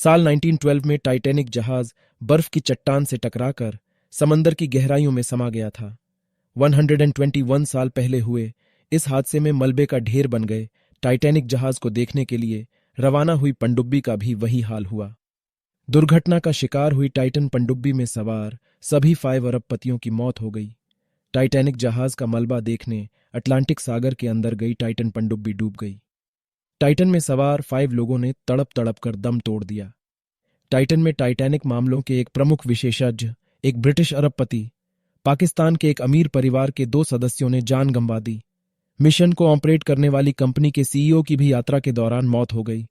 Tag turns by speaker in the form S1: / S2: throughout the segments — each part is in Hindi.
S1: साल 1912 में टाइटैनिक जहाज बर्फ की चट्टान से टकराकर समंदर की गहराइयों में समा गया था। 121 साल पहले हुए इस हादसे में मलबे का ढेर बन गए टाइटैनिक जहाज को देखने के लिए रवाना हुई पनडुब्बी का भी वही हाल हुआ। दुर्घटना का शिकार हुई टाइटन पनडुब्बी में सवार सभी 5 अरबपतियों की मौत हो गई। टाइटैनिक जहाज का मलबा देखने अटलांटिक सागर के अंदर गई टाइटन पनडुब्बी डूब गई। टाइटन में सवार 5 लोगों ने तड़प तड़प कर दम तोड़ दिया। टाइटन में टाइटैनिक मामलों के एक प्रमुख विशेषज्ञ, एक ब्रिटिश अरबपति, पाकिस्तान के एक अमीर परिवार के 2 सदस्यों ने जान गंवा दी। मिशन को ऑपरेट करने वाली कंपनी के सीईओ की भी यात्रा के दौरान मौत हो गई।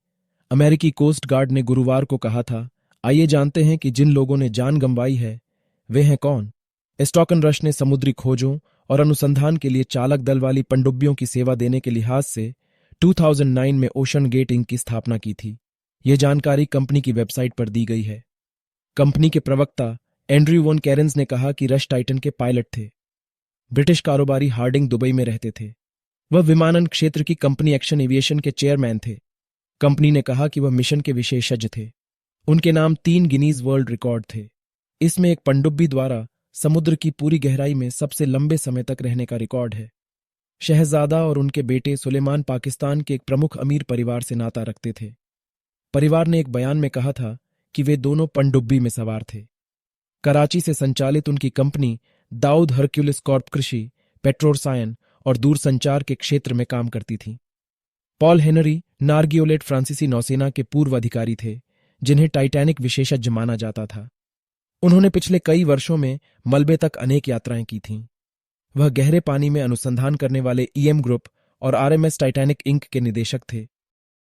S1: अमेरिकी कोस्ट गार्ड ने गुरुवार को कहा था, आइए जानते हैं कि जिन लोगों ने जान गंवाई है वे हैं कौन। स्टॉकन रश ने समुद्री खोजों और अनुसंधान के लिए चालक दल वाली पनडुब्बियों की सेवा देने के लिहाज से 2009 में ओशन गेट इंक की स्थापना की थी। यह जानकारी कंपनी की वेबसाइट पर दी गई है। कंपनी के प्रवक्ता एंड्रयू वॉन कैरेंस ने कहा कि रश टाइटन के पायलट थे। ब्रिटिश कारोबारी हार्डिंग दुबई में रहते थे। वह विमानन क्षेत्र की कंपनी एक्शन एविएशन के चेयरमैन थे। कंपनी ने कहा कि वह मिशन के विशेषज्ञ थे। उनके नाम 3 गिनीज वर्ल्ड रिकॉर्ड थे। इसमें एक पनडुब्बी द्वारा समुद्र की पूरी गहराई में सबसे लंबे समय तक रहने का रिकॉर्ड है। शहजादा और उनके बेटे सुलेमान पाकिस्तान के एक प्रमुख अमीर परिवार से नाता रखते थे। परिवार ने एक बयान में कहा था कि वे दोनों पनडुब्बी में सवार थे। कराची से संचालित उनकी कंपनी दाऊद हरक्यूलिस कॉर्प कृषि, पेट्रोरसायन और दूरसंचार के क्षेत्र में काम करती थी। पॉल हेनरी नार्गियोलेट फ्रांसीसी नौसेना के पूर्व अधिकारी थे, जिन्हें टाइटैनिक विशेषज्ञ माना जाता था। उन्होंने पिछले कई वर्षों में मलबे तक अनेक यात्राएं की थीं। वह गहरे पानी में अनुसंधान करने वाले ईएम ग्रुप और आरएमएस टाइटैनिक इंक के निदेशक थे।